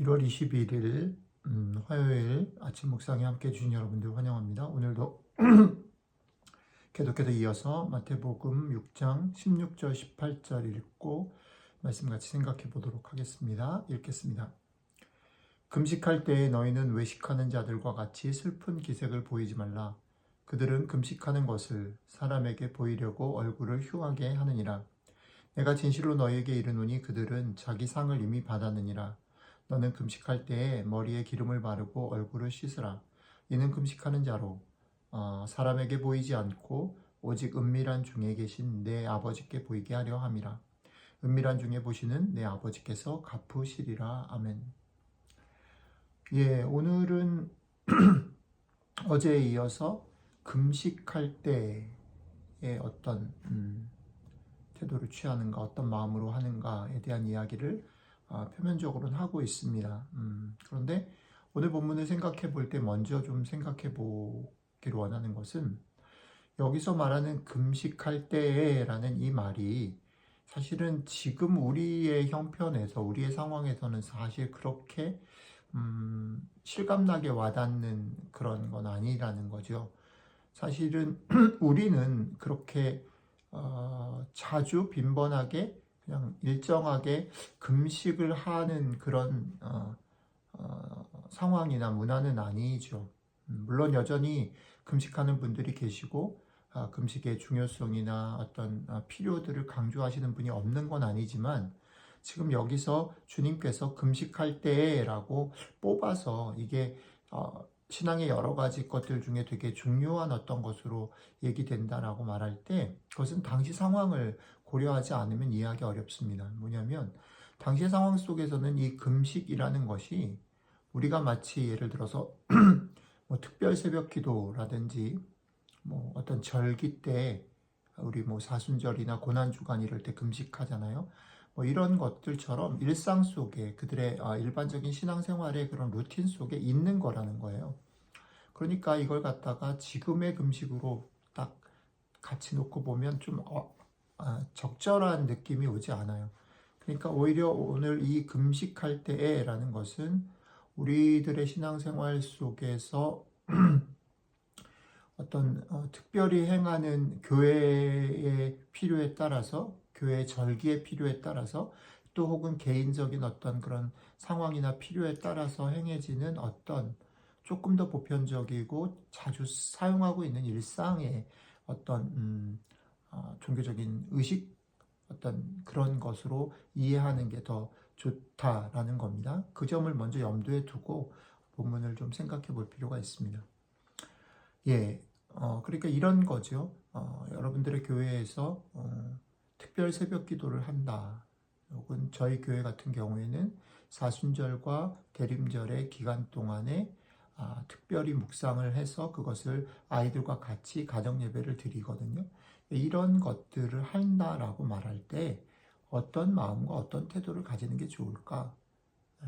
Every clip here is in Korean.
1월 21일 화요일 아침 묵상에 함께 해주신 여러분들 환영합니다. 오늘도 계속해서 이어서 마태복음 6장 16절 18절 읽고 말씀 같이 생각해 보도록 하겠습니다. 읽겠습니다. 금식할 때에 너희는 외식하는 자들과 같이 슬픈 기색을 보이지 말라. 그들은 금식하는 것을 사람에게 보이려고 얼굴을 흉하게 하느니라. 내가 진실로 너희에게 이르노니 그들은 자기 상을 이미 받았느니라. 너는 금식할 때에 머리에 기름을 바르고 얼굴을 씻으라. 이는 금식하는 자로 사람에게 보이지 않고 오직 은밀한 중에 계신 내 아버지께 보이게 하려 함이라. 은밀한 중에 보시는 내 아버지께서 갚으시리라. 아멘. 예, 오늘은 어제에 이어서 금식할 때의 어떤 태도를 취하는가, 어떤 마음으로 하는가에 대한 이야기를 표면적으로는 하고 있습니다. 그런데 오늘 본문을 생각해 볼 때 먼저 좀 생각해 보기를 원하는 것은 여기서 말하는 금식할 때라는 이 말이 사실은 지금 우리의 형편에서, 우리의 상황에서는 사실 그렇게 실감나게 와닿는 그런 건 아니라는 거죠. 사실은 우리는 그렇게 자주 빈번하게 그냥 일정하게 금식을 하는 그런 상황이나 문화는 아니죠. 물론 여전히 금식하는 분들이 계시고 금식의 중요성이나 어떤 필요들을 강조하시는 분이 없는 건 아니지만 지금 여기서 주님께서 금식할 때라고 뽑아서 이게 신앙의 여러 가지 것들 중에 되게 중요한 어떤 것으로 얘기된다라고 말할 때 그것은 당시 상황을 고려하지 않으면 이해하기 어렵습니다. 뭐냐면 당시의 상황 속에서는 이 금식이라는 것이 우리가 마치 예를 들어서 뭐 특별 새벽 기도라든지 뭐 어떤 절기 때 우리 뭐 사순절이나 고난주간 이럴 때 금식하잖아요. 뭐 이런 것들처럼 일상 속에 그들의 일반적인 신앙생활의 그런 루틴 속에 있는 거라는 거예요. 그러니까 이걸 갖다가 지금의 금식으로 딱 같이 놓고 보면 좀 적절한 느낌이 오지 않아요. 그러니까 오히려 오늘 이 금식할 때에라는 것은 우리들의 신앙생활 속에서 어떤 특별히 행하는 교회의 필요에 따라서, 교회의 절기의 필요에 따라서, 또 혹은 개인적인 어떤 그런 상황이나 필요에 따라서 행해지는 어떤 조금 더 보편적이고 자주 사용하고 있는 일상의 어떤 종교적인 의식, 어떤 그런 것으로 이해하는 게 더 좋다라는 겁니다. 그 점을 먼저 염두에 두고 본문을 좀 생각해 볼 필요가 있습니다. 예, 그러니까 이런 거죠. 여러분들의 교회에서 특별 새벽 기도를 한다. 혹은 저희 교회 같은 경우에는 사순절과 대림절의 기간 동안에 특별히 묵상을 해서 그것을 아이들과 같이 가정 예배를 드리거든요. 이런 것들을 한다라고 말할 때 어떤 마음과 어떤 태도를 가지는 게 좋을까? 예.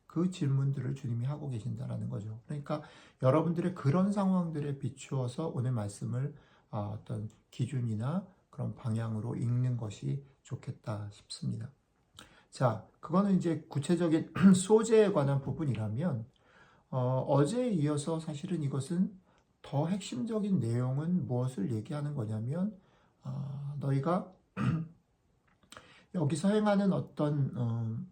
그 질문들을 주님이 하고 계신다라는 거죠. 그러니까 여러분들의 그런 상황들에 비추어서 오늘 말씀을 어떤 기준이나 그런 방향으로 읽는 것이 좋겠다 싶습니다. 자, 그거는 이제 구체적인 소재에 관한 부분이라면 어제에 이어서 사실은 이것은 더 핵심적인 내용은 무엇을 얘기하는 거냐면 너희가 여기서 행하는 어떤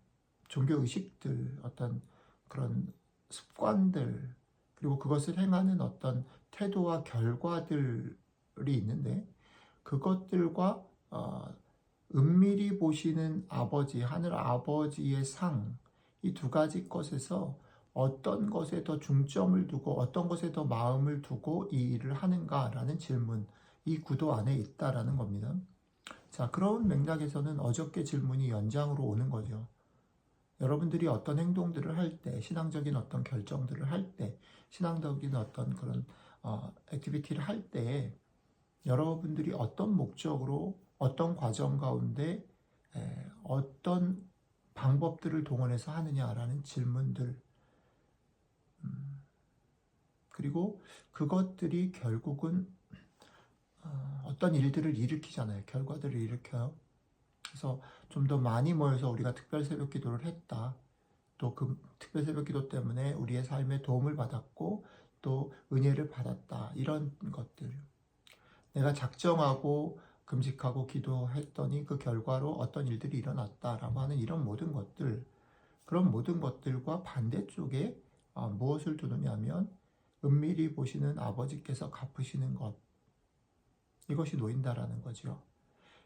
종교 의식들, 어떤 그런 습관들, 그리고 그것을 행하는 어떤 태도와 결과들이 있는데 그것들과 은밀히 보시는 아버지, 하늘 아버지의 상, 이 두 가지 것에서 어떤 것에 더 중점을 두고 어떤 것에 더 마음을 두고 이 일을 하는가라는 질문, 이 구도 안에 있다라는 겁니다. 자, 그런 맥락에서는 어저께 질문이 연장으로 오는 거죠. 여러분들이 어떤 행동들을 할 때, 신앙적인 어떤 결정들을 할 때, 신앙적인 어떤 그런 액티비티를 할 때, 여러분들이 어떤 목적으로, 어떤 과정 가운데, 어떤 방법들을 동원해서 하느냐라는 질문들, 그리고 그것들이 결국은 어떤 일들을 일으키잖아요. 결과들을 일으켜요. 그래서 좀 더 많이 모여서 우리가 특별 새벽 기도를 했다. 또 그 특별 새벽 기도 때문에 우리의 삶에 도움을 받았고 또 은혜를 받았다. 이런 것들. 내가 작정하고 금식하고 기도했더니 그 결과로 어떤 일들이 일어났다라고 하는 이런 모든 것들, 그런 모든 것들과 반대쪽에 무엇을 두느냐면 은밀히 보시는 아버지께서 갚으시는 것, 이것이 놓인다라는 거죠.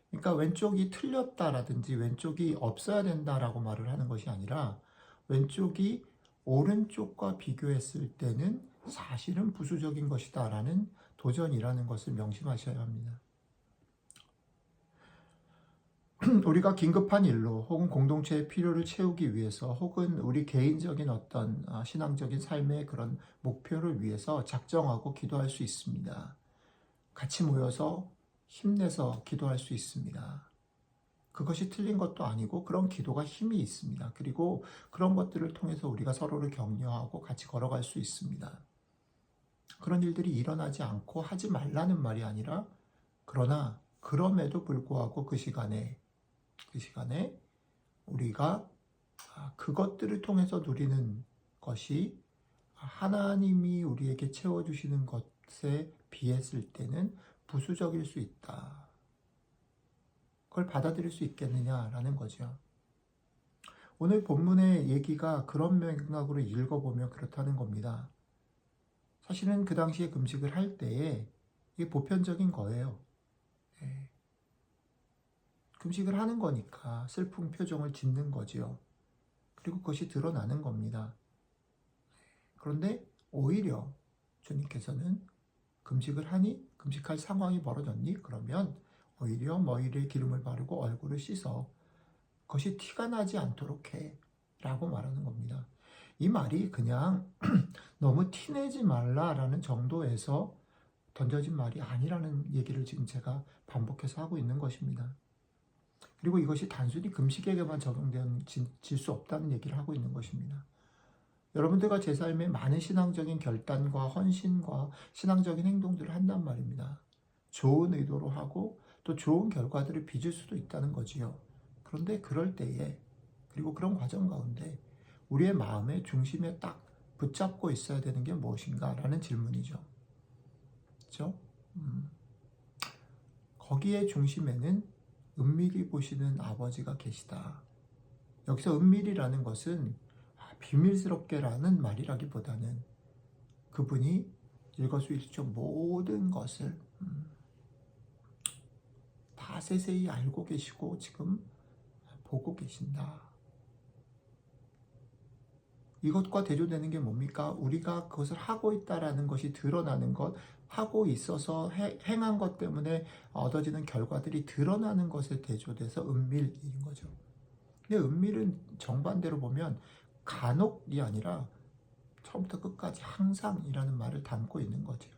그러니까 왼쪽이 틀렸다라든지 왼쪽이 없어야 된다라고 말을 하는 것이 아니라 왼쪽이 오른쪽과 비교했을 때는 사실은 부수적인 것이다라는 도전이라는 것을 명심하셔야 합니다. 우리가 긴급한 일로 혹은 공동체의 필요를 채우기 위해서 혹은 우리 개인적인 어떤 신앙적인 삶의 그런 목표를 위해서 작정하고 기도할 수 있습니다. 같이 모여서 힘내서 기도할 수 있습니다. 그것이 틀린 것도 아니고 그런 기도가 힘이 있습니다. 그리고 그런 것들을 통해서 우리가 서로를 격려하고 같이 걸어갈 수 있습니다. 그런 일들이 일어나지 않고 하지 말라는 말이 아니라 그러나 그럼에도 불구하고 그 시간에 우리가 그것들을 통해서 누리는 것이 하나님이 우리에게 채워주시는 것에 비했을 때는 부수적일 수 있다. 그걸 받아들일 수 있겠느냐라는 거죠. 오늘 본문의 얘기가 그런 맥락으로 읽어보면 그렇다는 겁니다. 사실은 그 당시에 금식을 할 때에 이게 보편적인 거예요. 금식을 하는 거니까 슬픈 표정을 짓는 거지요. 그리고 그것이 드러나는 겁니다. 그런데 오히려 주님께서는 금식을 하니? 금식할 상황이 벌어졌니? 그러면 오히려 머리에 기름을 바르고 얼굴을 씻어 그것이 티가 나지 않도록 해 라고 말하는 겁니다. 이 말이 그냥 너무 티내지 말라라는 정도에서 던져진 말이 아니라는 얘기를 지금 제가 반복해서 하고 있는 것입니다. 그리고 이것이 단순히 금식에게만 적용될 수 없다는 얘기를 하고 있는 것입니다. 여러분들과 제 삶에 많은 신앙적인 결단과 헌신과 신앙적인 행동들을 한단 말입니다. 좋은 의도로 하고 또 좋은 결과들을 빚을 수도 있다는 거지요. 그런데 그럴 때에 그리고 그런 과정 가운데 우리의 마음의 중심에 딱 붙잡고 있어야 되는 게 무엇인가 라는 질문이죠. 그렇죠? 거기에 중심에는 은밀히 보시는 아버지가 계시다. 여기서 은밀이라는 것은 비밀스럽게라는 말이라기보다는 그분이 일거수일투족 모든 것을 다 세세히 알고 계시고 지금 보고 계신다. 이것과 대조되는 게 뭡니까? 우리가 그것을 하고 있다라는 것이 드러나는 것, 하고 있어서 행한 것 때문에 얻어지는 결과들이 드러나는 것에 대조돼서 은밀인 거죠. 근데 은밀은 정반대로 보면 간혹이 아니라 처음부터 끝까지 항상이라는 말을 담고 있는 거죠.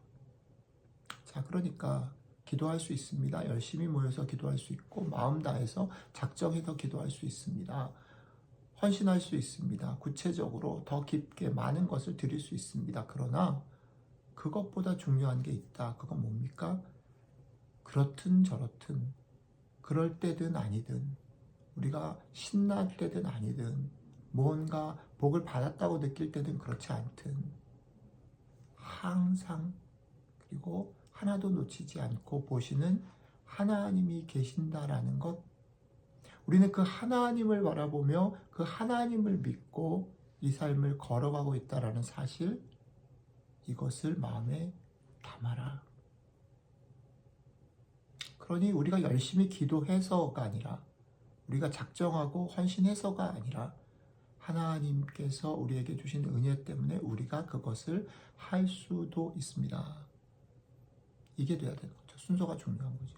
자, 그러니까 기도할 수 있습니다. 열심히 모여서 기도할 수 있고 마음 다해서 작정해서 기도할 수 있습니다. 헌신할 수 있습니다. 구체적으로 더 깊게 많은 것을 드릴 수 있습니다. 그러나 그것보다 중요한 게 있다. 그건 뭡니까? 그렇든 저렇든 그럴 때든 아니든 우리가 신날 때든 아니든 뭔가 복을 받았다고 느낄 때든 그렇지 않든 항상 그리고 하나도 놓치지 않고 보시는 하나님이 계신다라는 것, 우리는 그 하나님을 바라보며 그 하나님을 믿고 이 삶을 걸어가고 있다라는 사실, 이것을 마음에 담아라. 그러니 우리가 열심히 기도해서가 아니라 우리가 작정하고 헌신해서가 아니라 하나님께서 우리에게 주신 은혜 때문에 우리가 그것을 할 수도 있습니다. 이게 돼야 되는 거죠. 순서가 중요한 거죠.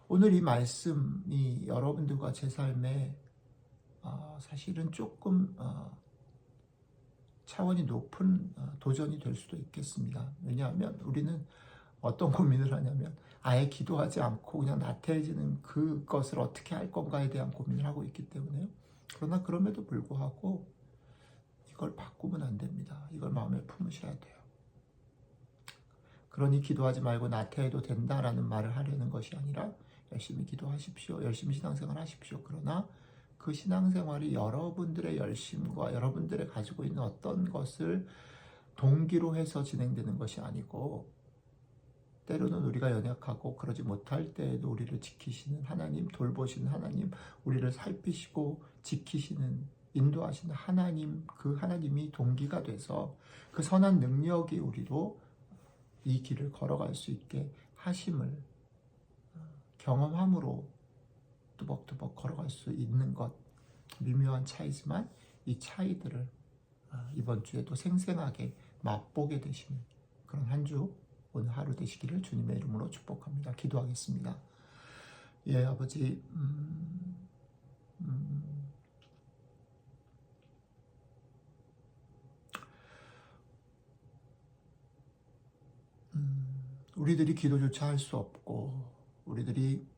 오늘 이 말씀이 여러분들과 제 삶에 사실은 조금 차원이 높은 도전이 될 수도 있겠습니다. 왜냐하면 우리는 어떤 고민을 하냐면 아예 기도하지 않고 그냥 나태해지는 그것을 어떻게 할 건가에 대한 고민을 하고 있기 때문에요. 그러나 그럼에도 불구하고 이걸 바꾸면 안 됩니다. 이걸 마음에 품으셔야 돼요. 그러니 기도하지 말고 나태해도 된다라는 말을 하려는 것이 아니라 열심히 기도하십시오. 열심히 신앙생활 하십시오. 그러나 그 신앙생활이 여러분들의 열심과 여러분들의 가지고 있는 어떤 것을 동기로 해서 진행되는 것이 아니고, 때로는 우리가 연약하고 그러지 못할 때에도 우리를 지키시는 하나님, 돌보시는 하나님, 우리를 살피시고 지키시는, 인도하시는 하나님, 그 하나님이 동기가 돼서 그 선한 능력이 우리도 이 길을 걸어갈 수 있게 하심을 경험함으로 뚜벅뚜벅 걸어갈 수 있는 것, 미묘한 차이지만 이 차이들을 이번 주에도 생생하게 맛보게 되시는 그런 한 주, 오늘 하루 되시기를 주님의 이름으로 축복합니다. 기도하겠습니다. 예, 아버지, 우리들이 기도조차 할 수 없고, 우리들이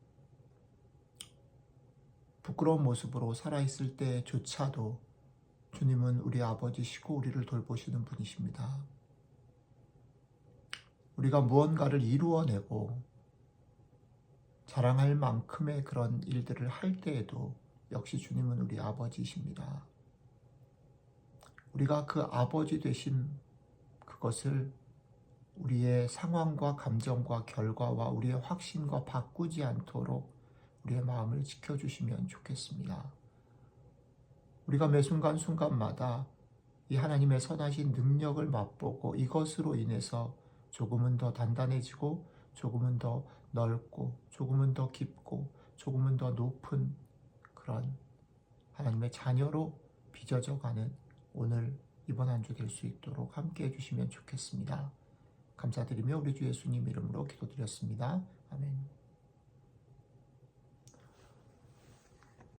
부끄러운 모습으로 살아있을 때조차도 주님은 우리 아버지시고 우리를 돌보시는 분이십니다. 우리가 무언가를 이루어내고 자랑할 만큼의 그런 일들을 할 때에도 역시 주님은 우리 아버지이십니다. 우리가 그 아버지 되심, 그것을 우리의 상황과 감정과 결과와 우리의 확신과 바꾸지 않도록 우리의 마음을 지켜주시면 좋겠습니다. 우리가 매 순간순간마다 이 하나님의 선하신 능력을 맛보고 이것으로 인해서 조금은 더 단단해지고 조금은 더 넓고 조금은 더 깊고 조금은 더 높은 그런 하나님의 자녀로 빚어져가는 오늘 이번 한 주 될 수 있도록 함께 해주시면 좋겠습니다. 감사드리며 우리 주 예수님 이름으로 기도드렸습니다. 아멘.